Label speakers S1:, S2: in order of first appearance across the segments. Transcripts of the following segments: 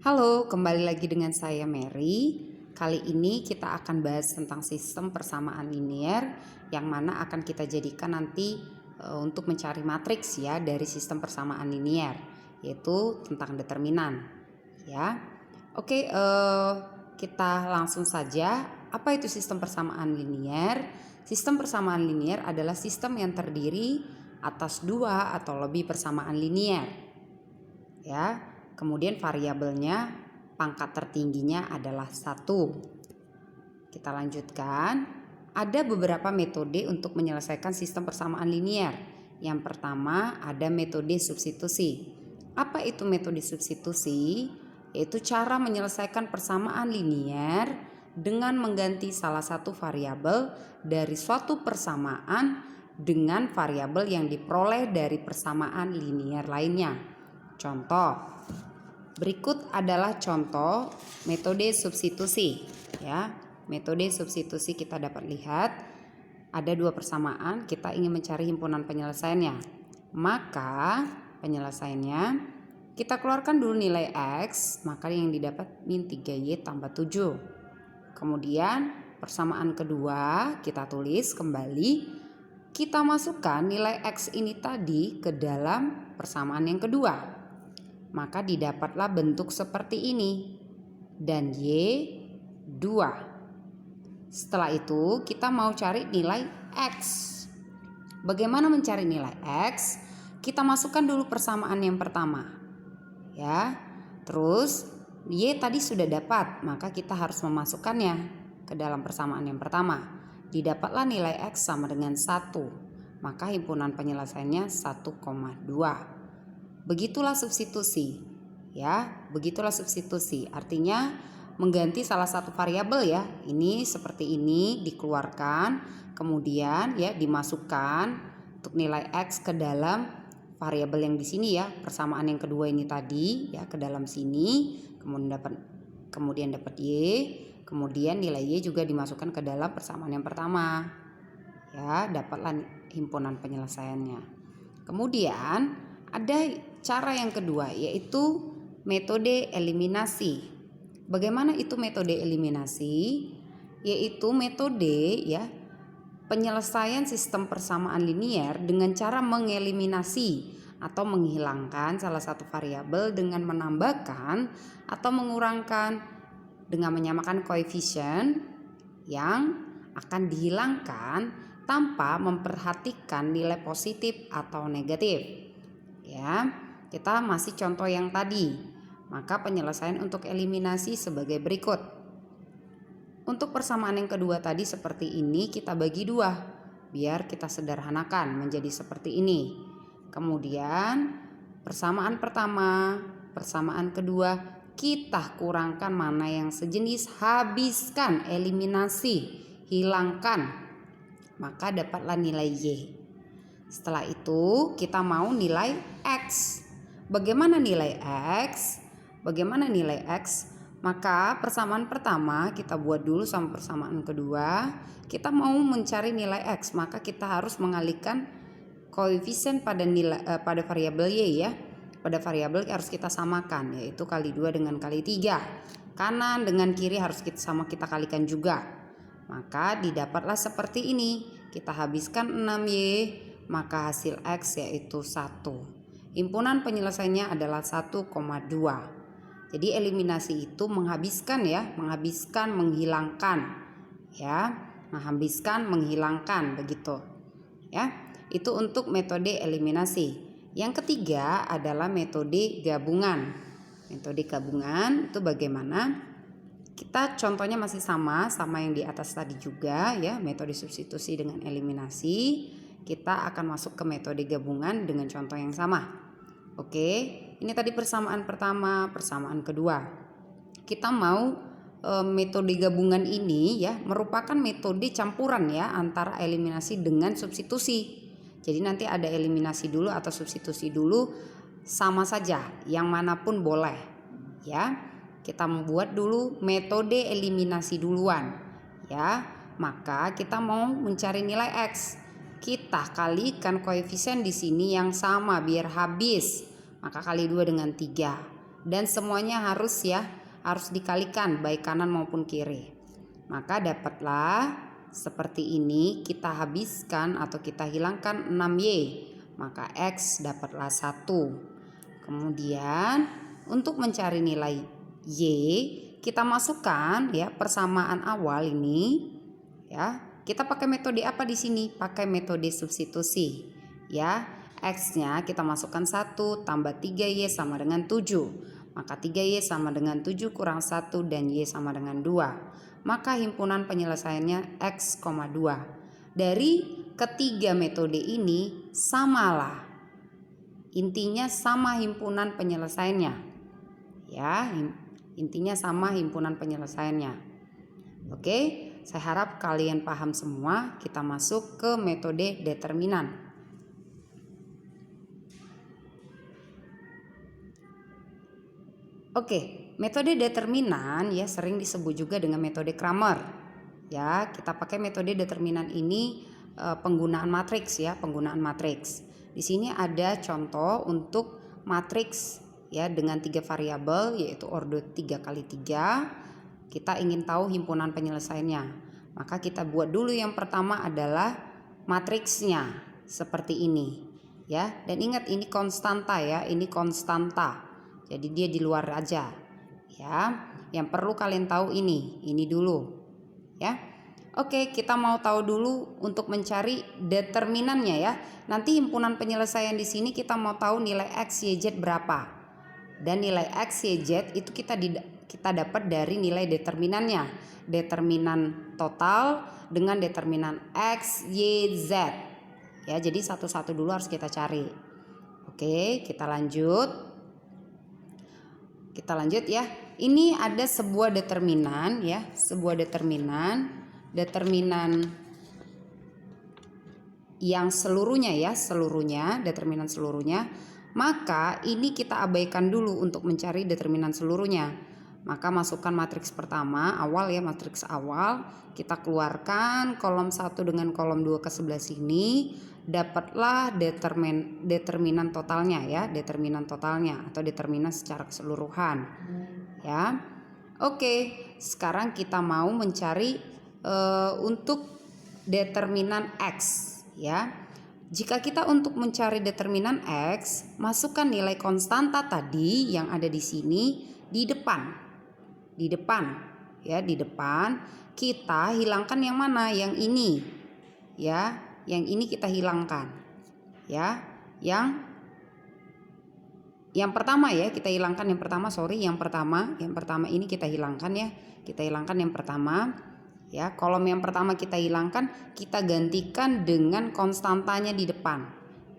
S1: Halo, kembali lagi dengan saya Mary. Kali ini kita akan bahas tentang sistem persamaan linier yang mana akan kita jadikan nanti untuk mencari matriks ya dari sistem persamaan linier, yaitu tentang determinan. Ya. Oke, kita langsung saja. Apa itu sistem persamaan linier? Sistem persamaan linier adalah sistem yang terdiri atas dua atau lebih persamaan linier. Ya, kemudian variabelnya pangkat tertingginya adalah 1. Kita lanjutkan. Ada beberapa metode untuk menyelesaikan sistem persamaan linier. Yang pertama ada metode substitusi. Apa itu metode substitusi? Yaitu cara menyelesaikan persamaan linier dengan mengganti salah satu variabel dari suatu persamaan dengan variabel yang diperoleh dari persamaan linier lainnya. Contoh, berikut adalah contoh metode substitusi. Ya, metode substitusi kita dapat lihat ada dua persamaan, kita ingin mencari himpunan penyelesaiannya. Maka penyelesaiannya kita keluarkan dulu nilai X, maka yang didapat min 3Y tambah 7. Kemudian persamaan kedua kita tulis kembali, kita masukkan nilai X ini tadi ke dalam persamaan yang kedua. Maka didapatlah bentuk seperti ini dan Y 2. Setelah itu kita mau cari nilai X. Bagaimana mencari nilai X? Kita masukkan dulu persamaan yang pertama ya. Terus Y tadi sudah dapat, maka kita harus memasukkannya ke dalam persamaan yang pertama. Didapatlah nilai X sama dengan 1, maka himpunan penyelesaiannya 1,2. Begitulah substitusi ya, begitulah substitusi. Artinya mengganti salah satu variabel ya. Ini seperti ini dikeluarkan, kemudian ya dimasukkan untuk nilai X ke dalam variabel yang di sini ya, persamaan yang kedua ini tadi ya, ke dalam sini, kemudian dapat Y, kemudian nilai Y juga dimasukkan ke dalam persamaan yang pertama. Ya, dapatlah himpunan penyelesaiannya. Kemudian ada cara yang kedua, yaitu metode eliminasi. Bagaimana itu metode eliminasi? Yaitu metode ya penyelesaian sistem persamaan linier dengan cara mengeliminasi atau menghilangkan salah satu variabel dengan menambahkan atau mengurangkan dengan menyamakan koefisien yang akan dihilangkan tanpa memperhatikan nilai positif atau negatif. Ya, kita masih contoh yang tadi. Maka penyelesaian untuk eliminasi sebagai berikut. Untuk persamaan yang kedua tadi seperti ini kita bagi dua, biar kita sederhanakan menjadi seperti ini. Kemudian persamaan pertama, persamaan kedua kita kurangkan mana yang sejenis, habiskan, eliminasi, hilangkan, maka dapatlah nilai Y. Setelah itu kita mau nilai X. Bagaimana nilai X? Bagaimana nilai X? Maka persamaan pertama kita buat dulu sama persamaan kedua. Kita mau mencari nilai X, maka kita harus mengalihkan koefisien pada pada variabel Y ya. Pada variabel harus kita samakan, yaitu kali 2 dengan kali 3. Kanan dengan kiri harus kita kalikan juga. Maka didapatlah seperti ini. Kita habiskan 6Y, maka hasil X yaitu 1. Himpunan penyelesaiannya adalah 1,2. Jadi eliminasi itu menghabiskan ya, menghabiskan, menghilangkan ya, menghabiskan, menghilangkan begitu ya. Itu untuk metode eliminasi. Yang ketiga adalah metode gabungan. Metode gabungan itu bagaimana? Kita contohnya masih sama yang di atas tadi juga ya, metode substitusi dengan eliminasi. Kita akan masuk ke metode gabungan dengan contoh yang sama. Oke, ini tadi persamaan pertama, persamaan kedua. Kita mau metode gabungan ini ya merupakan metode campuran ya antara eliminasi dengan substitusi. Jadi nanti ada eliminasi dulu atau substitusi dulu, sama saja, yang manapun boleh ya. Kita membuat dulu metode eliminasi duluan ya. Maka kita mau mencari nilai X. Kita kalikan koefisien di sini yang sama biar habis. Maka kali 2 dengan 3. dan semuanya harus dikalikan baik kanan maupun kiri. Maka dapatlah seperti ini, kita habiskan atau kita hilangkan 6Y, maka X dapatlah 1. Kemudian untuk mencari nilai Y, kita masukkan ya persamaan awal ini ya. Kita pakai metode apa di sini? Pakai metode substitusi ya. X-nya kita masukkan 1 tambah 3Y sama dengan 7. Maka 3Y sama dengan 7 kurang 1 dan Y sama dengan 2. Maka himpunan penyelesaiannya X, 2. Dari ketiga metode ini samalah. Intinya sama himpunan penyelesaiannya. Ya, intinya sama himpunan penyelesaiannya. Oke, saya harap kalian paham semua. Kita masuk ke metode determinan. Oke, metode determinan ya sering disebut juga dengan metode Cramer. Ya, kita pakai metode determinan ini penggunaan matriks ya, penggunaan matriks. Di sini ada contoh untuk matriks ya dengan 3 variabel yaitu ordo 3 kali 3. Kita ingin tahu himpunan penyelesaiannya. Maka kita buat dulu yang pertama adalah matriksnya seperti ini ya. Dan ingat ini konstanta ya, ini konstanta. Jadi dia di luar aja ya. Yang perlu kalian tahu ini dulu ya. Oke, kita mau tahu dulu untuk mencari determinannya ya. Nanti himpunan penyelesaian di sini kita mau tahu nilai X, Y, Z berapa. Dan nilai X, Y, Z itu kita dapat dari nilai determinannya. Determinan total dengan determinan X, Y, Z. Ya, jadi satu-satu dulu harus kita cari. Oke, kita lanjut. Kita lanjut ya. Ini ada sebuah determinan ya, sebuah determinan yang seluruhnya ya, determinan seluruhnya. Maka ini kita abaikan dulu untuk mencari determinan seluruhnya. Maka masukkan matriks pertama awal ya, matriks awal. Kita keluarkan kolom 1 dengan kolom 2 ke sebelah sini. Dapatlah determinan totalnya ya, determinan totalnya atau determinan secara keseluruhan ya. Oke, sekarang kita mau mencari untuk determinan X ya. Jika kita untuk mencari determinan X, masukkan nilai konstanta tadi yang ada di sini di depan ya, di depan. Kita hilangkan yang mana? Yang ini ya. Yang ini kita hilangkan ya. Yang pertama ya, kita hilangkan yang pertama, yang pertama ini kita hilangkan ya. Kita hilangkan yang pertama ya. Kolom yang pertama kita hilangkan, kita gantikan dengan konstantanya di depan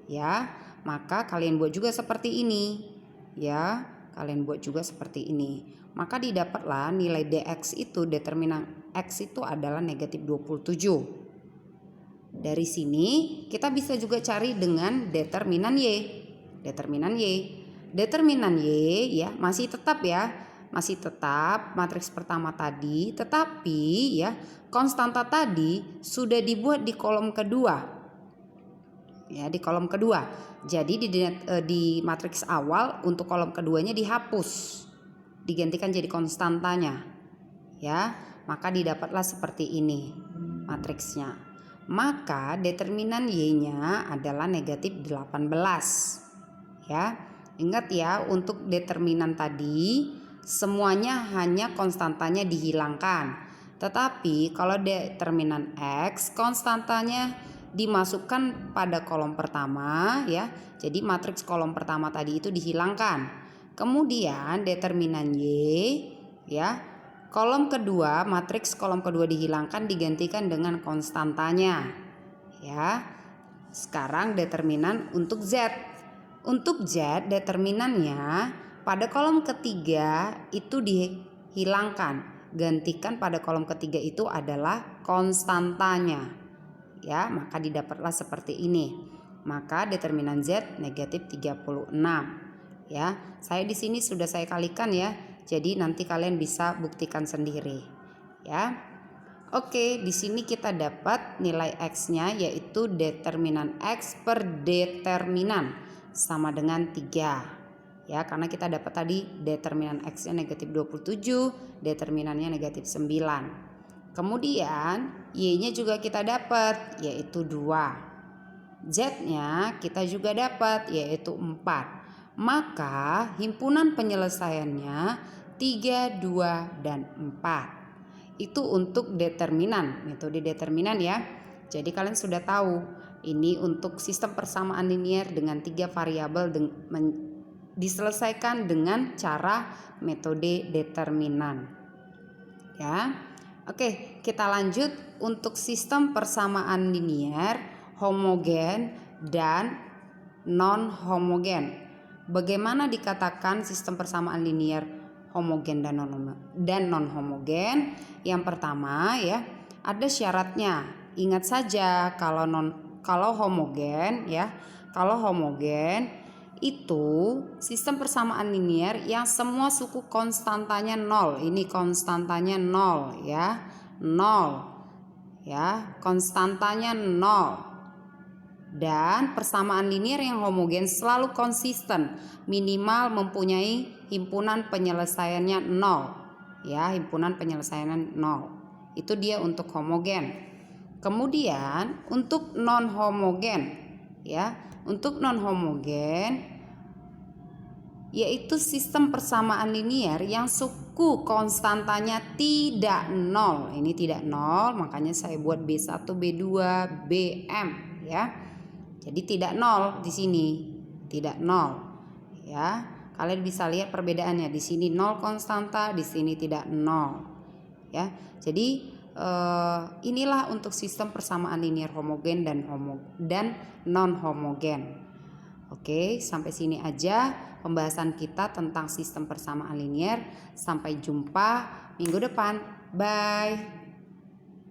S1: ya. Maka kalian buat juga seperti ini ya. Kalian buat juga seperti ini. Maka didapatlah nilai dx itu, determinan x itu adalah negatif 27. Dari sini kita bisa juga cari dengan determinan Y. Determinan Y ya masih tetap matriks pertama tadi, tetapi ya konstanta tadi sudah dibuat di kolom kedua. Ya, di kolom kedua. Jadi di matriks awal untuk kolom keduanya dihapus. Digantikan jadi konstantanya. Ya, maka didapatlah seperti ini matriksnya. Maka determinan Y-nya adalah negatif 18 ya. Ingat ya, untuk determinan tadi semuanya hanya konstantanya dihilangkan. Tetapi kalau determinan X, konstantanya dimasukkan pada kolom pertama ya. Jadi matriks kolom pertama tadi itu dihilangkan. Kemudian determinan Y ya, kolom kedua, matriks kolom kedua dihilangkan, digantikan dengan konstantanya ya. Sekarang determinan untuk Z. Untuk Z determinannya pada kolom ketiga itu dihilangkan, gantikan pada kolom ketiga itu adalah konstantanya ya. Maka didapatlah seperti ini. Maka determinan Z negatif 36 ya. Saya di sini sudah saya kalikan ya. Jadi nanti kalian bisa buktikan sendiri ya. Oke, di sini kita dapat nilai X-nya yaitu determinan X per determinan sama dengan 3 Ya, karena kita dapat tadi determinan X-nya negatif 27, determinannya negatif 9. Kemudian Y-nya juga kita dapat, yaitu 2. Z-nya kita juga dapat, yaitu 4. Maka himpunan penyelesaiannya 3, 2, dan 4. Itu untuk determinan, metode determinan ya. Jadi kalian sudah tahu, ini untuk sistem persamaan linier dengan 3 variabel diselesaikan dengan cara metode determinan. Ya. Oke, kita lanjut untuk sistem persamaan linier, homogen dan non homogen. Bagaimana dikatakan sistem persamaan linier homogen dan non homogen? Yang pertama ya, ada syaratnya. Ingat saja kalau homogen ya, kalau homogen itu sistem persamaan linier yang semua suku konstantanya 0. Ini konstantanya 0 ya. 0. Ya, konstantanya 0. Dan persamaan linier yang homogen selalu konsisten, minimal mempunyai himpunan penyelesaiannya 0. Ya, himpunan penyelesaiannya 0. Itu dia untuk homogen. Kemudian untuk non homogen ya. Untuk non homogen yaitu sistem persamaan linier yang suku konstantanya tidak 0. Ini tidak 0, makanya saya buat B1, B2, Bm ya. Jadi tidak 0 di sini, tidak 0 ya. Kalian bisa lihat perbedaannya, di sini 0 konstanta, di sini tidak 0 ya. Jadi inilah untuk sistem persamaan linier homogen dan non homogen. Oke, sampai sini aja pembahasan kita tentang sistem persamaan linier. Sampai jumpa minggu depan. Bye.